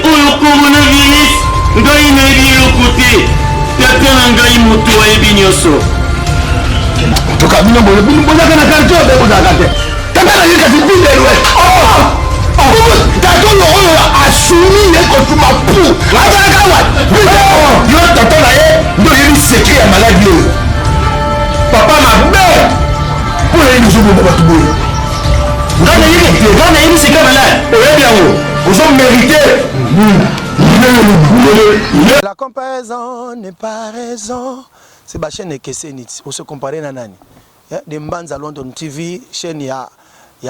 oyo coronavirus ngai nayebi eloko te tata na ngai moto ayebi nyonso toka bino bozaka na karto obe bozaka te tata na ye kasi bindelwe tata oyo asumi ye kotuma pu azalaka wa yo tata na ye ndo yebi sekre ya maladi oyo papa mabe mpo nayebi ozoboma bato boye nayebi sekre malade oyebi yango ozomérite. La comparaison n'est pas raison. C'est ma chaîne Kesenit. Pour se comparer à Nani. De Mbanza London TV, chaîne ya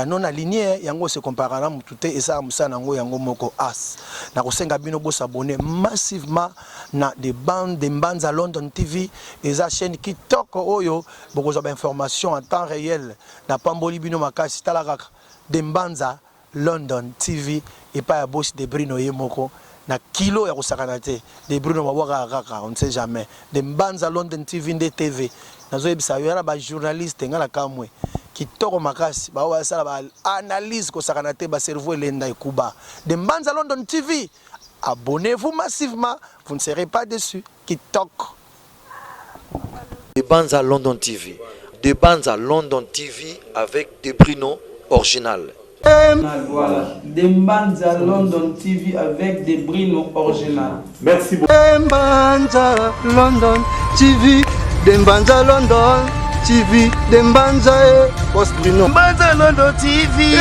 non aligné, yango se comparer à tout et ça musanango yango moko as. Na kosenga bino bo s'abonner massivement na des bandes de Mbanza London TV et sa chaîne qui toque oyo beaucoup d'informations en temps réel. Na pamboli bino makasi talaka de Mbanza London TV et pas à boss de Bruno Yemoko. Na kilo ya kusakanate de Bruno Mabwaka kaka on ne sait jamais de Mbanza London TV de TV nazo ebisa yara ba journaliste ngala kamwe kitoko makasi ba wa sala ba analyse ko sakanate ba cerveau lenda ekuba de Mbanza London TV. Abonnez-vous massivement, vous ne serez pas déçus. Kitoko de Mbanza London TV, de Mbanza London TV avec des Bruno original. Voilà, de Mbanza London TV avec des Bruno original. Merci beaucoup. Mbanza London TV, de Mbanza London TV, de Mbanza Post Bruno. Mbanza London TV.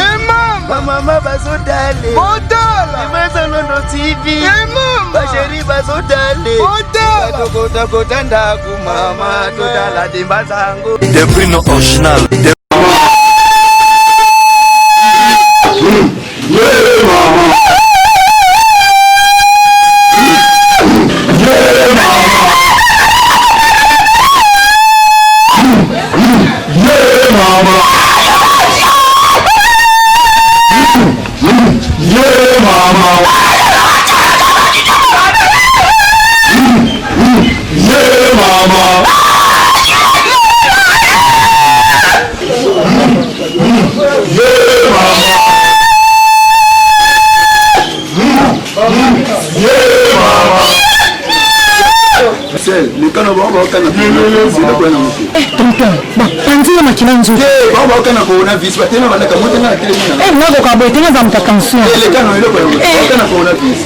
Mama bazodale. Mbanza London TV. Basheri bazodale. Kota kota ndaku mama totala de Mbanzango. Des Bruno original. Le canot va canapé. C'est le point de tonton, panzi ma kilanzo. Va canapé coronavirus. Va tenir la camote na télé. Nako ka boy tenga za mtakanso. Le canot ile kwa. Va canapé coronavirus.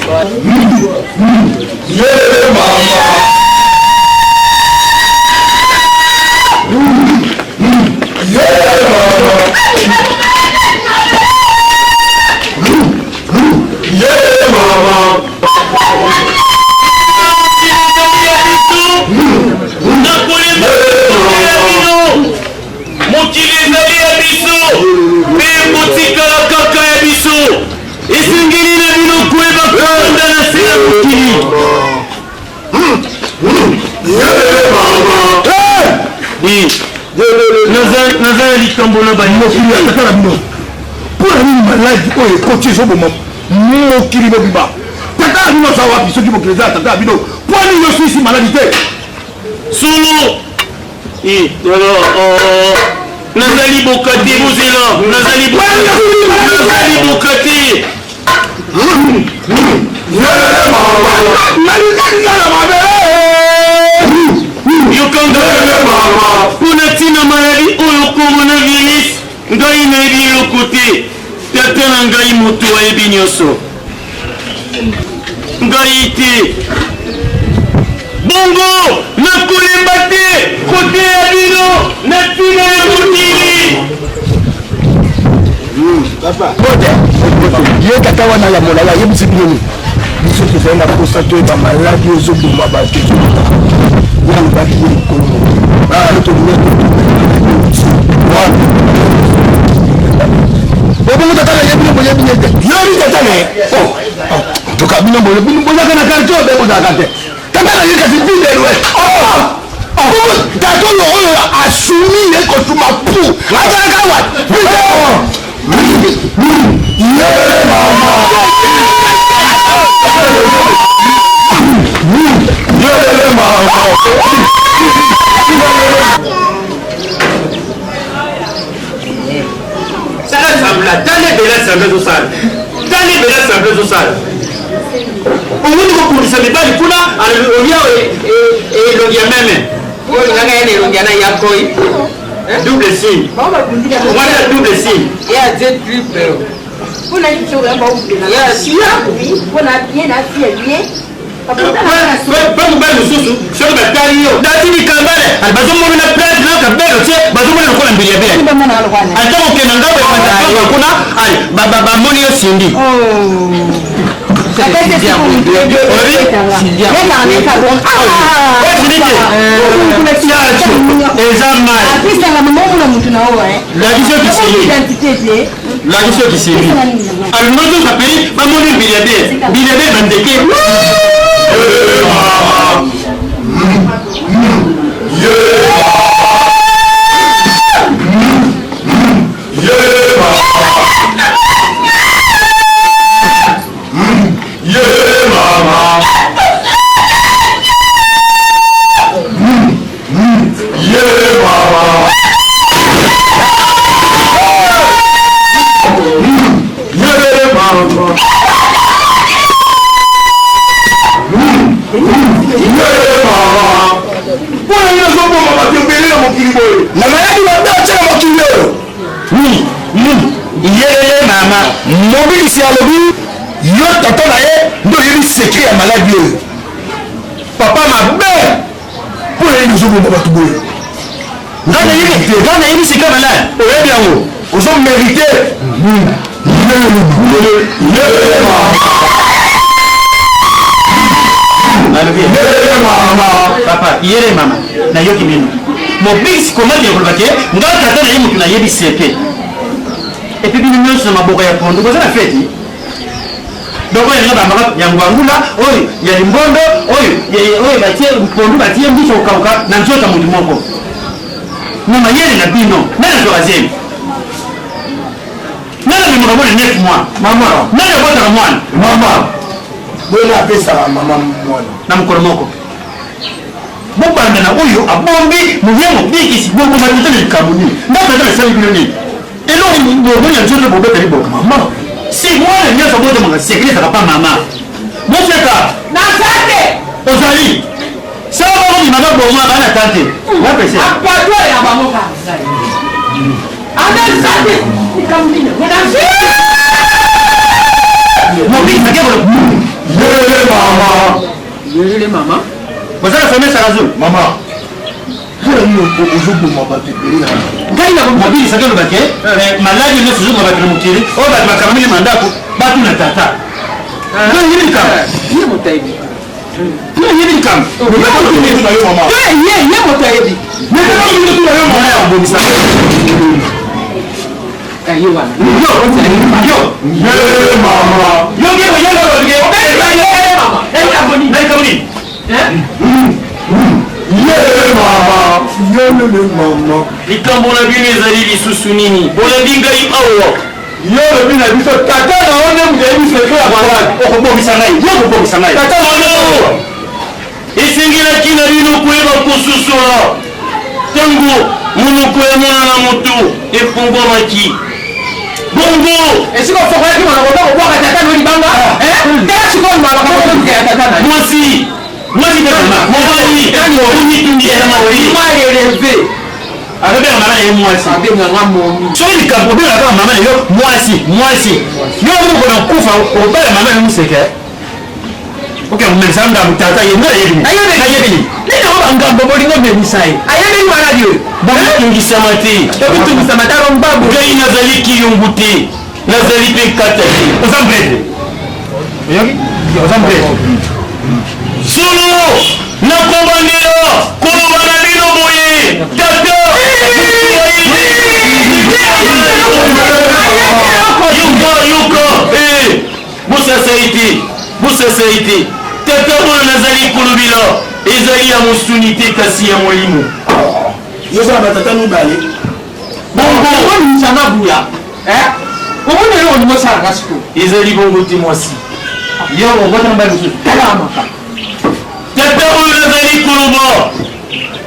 Nazali Bokati, Mouzela, Nazali Bokati. Punatina maladie oyo coronavirus ngai nayebi eloko te tata na ngai moto ayebi nyonso ngai te bongo nakolemba te kote ya bino na ntina ya mokili papa ye tata wana ya molala yebisi bino biso tozali na posa toyeba maladi ezoboma bato yanobaki likolo obongo tata na yebi boyebi ete yobi tata ne toka bino bozaka na karto obe bozalaka te tata na ye kasi bindelwe tata oyo asumi ye kotuma pu azalaka wa Umuntu kokundisa mibali kuna aliolia elongia meme. Wewe nganga yene elongia na yakoi. Double signe. Voilà double signe. Ya Z triple. Kuna hicho yamba huko. Ya sia. Kuna bien na sia bien. Vamos bem no susu, só que tá ali. Dá tini kambale, bazo mo na plate na kabelo che, bazo mo na kola mbilia bia. Ata mo kena ngabo ya kwanza kuna, ali baba moni yo sindi. L'action qui s'est mise. Alors nous nous appelons, bah mon billet bandeke. Mobilisi à l'obus, yo tata na ye, ndo yeli secret ya maladie. Papa ma mère, pour les nous oublions pas tout boulot. Dans les secret malade, ouais bien haut. Aux hommes mérités. Papa, yere mama, na yoki mino. Mobilisi comment dire le baquet, nga tata na ye mutu na yebi secret. Et puis nous sommes à Boka Yapondo, vous avez fait. Donc il y a des Yangwangula, oui, il y a des Mbondo, oui, il y a des Mbondo, il y a des Mbondo, Nanjota Mudimoko. Nous manions la bino, mais la troisième. Nous avons 9 mois. Maman, nous avons un mois. Maman, vous l'avez ça, maman, moi. Namkoromoko. Bon, ben, on a bombé, nous venons de dire qu'ici, nous avons le Cameroun. Nous avons le 5 millions. Et là, on a un jour de bombé de maman. Si moi, le mien, ça va être mon secret, ça va pas maman. Mon frère, Nasate. Ozali. Ça va, on m'a bon, moi, à la tante. On va passer. À pas toi, il y a maman. Nasate. Il camine. Mon fils, ça maman. Yele maman. Vous avez la famille Sarazou. Maman. Aujourd'hui, on va te payer. Quand il a mobile, ça le baquet, malade, il ne se joue pas avec le moutier. Oh, bah, ma caméra, mandat, battu la tata. Non, il est le cas. Il est mon taïbi. Non, il est le cas. Il est maman. Il est mon taïbi. Mais comment il est tout le monde en bon ça? Yo, yo, yo, maman. Yo, likambo na bino ezali lisusu nini bolandi ngai awa yo lobi na biso tata na one muzali biso ya balade okobomisa ngai yo okobomisa ngai tata na one esengelaki na bino koyeba kosusola ntango monoko ya mwana na moto efungwamaki bongo esika ofokolaki monoko okobwaka tata no libanga tala sikoyo malaka tata mwasi mwasi tata mobali onyitungisama moi élevé. Avec un maman et moi aussi. Avec un maman. Sur les capots, avec un maman et moi aussi. Nous avons un coup au bas de maman et nous c'est que. Ok, on met ça dans le tata et nous aïe. Aïe. Les gens ont un gars bobo lingo mais misai. Aïe ma radio. Bon, tu dis ça matin. Tu dis ça matin on babu. Gai nazali ki yonguti. Nazali pe katati. Osambre. Yogi? Osambre. Solo na kobanelo kolobana lino boye tata busasa ite tata oyo nazali kolobila ezali ya mosuni te kasi ya molimo yozala batata mibale bongo misanga buya omoni eloko nimosalaka siko ezali bongo te mwasi yo obotana mbali mosusu tala maka tata oyo nazali koloba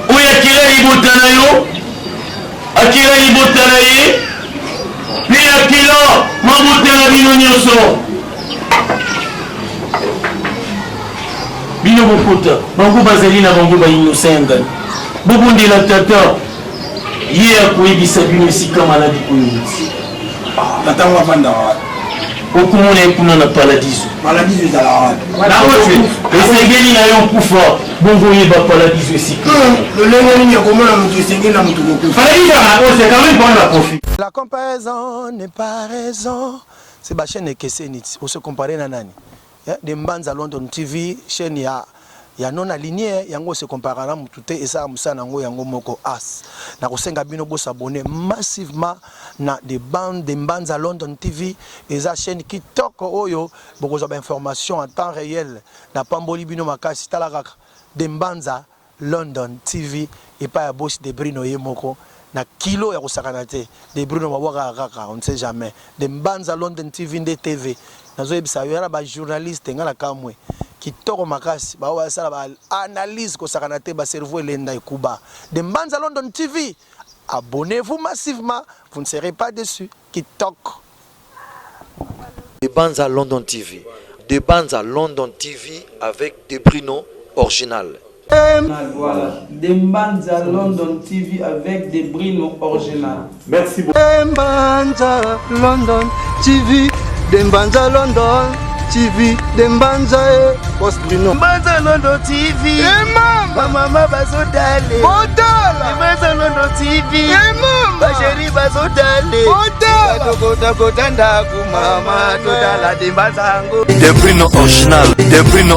oyo akela libota na yo akela libota na ye mpe akela mabota na bino nyonso bino bokota bango bazali na bango bainosenga bobondela tata ye akoyebisa bino esika maladi oyo natango afanda wapi okomona ye kuna na paradiso ezala wapi esengeli na yo nkufa bongo oyeba paradiso esika lolenge nini akomona moto esengeli na moto kokufa la comparaison n'est pas raison c'est ba chaîne ekeseni on se comparer na nani de Mbanza London TV chaîne ya non aligné yango se comparer na mutu te esa musana yango yango moko as na kosenga bino bo s'abonner massivement na de bande de Mbanza London TV esa chaîne qui toko oyo boko za information en temps réel na pamboli bino makasi talaka de Mbanza London TV et pas ya boss de Brino Yemoko na kilo ya kosakana te de Bruno mabwaka kaka on ne sait jamais de Mbanza London TV nde TV nazo ebisa yo na ba journaliste ngala kamwe kitoko makasi ba wa sala ba analyse kosakana te ba cerveau elenda ekuba de Mbanza London TV abonnez-vous massivement vous ne serez pas déçus kitoko de Mbanza London TV de Mbanza London TV avec des Bruno original. Voilà, de Mbanza London TV avec des Brino original. Merci beaucoup. Mbanza London TV, de Mbanza London TV, de Mbanza Post Bruno. Mbanza London TV. Mama bazodale. Bodala. Mbanza London TV. Ba chérie bazodale. Bodala. Kota kota ndaku mama todala de Mbanza ngo. De Bruno original, de Bruno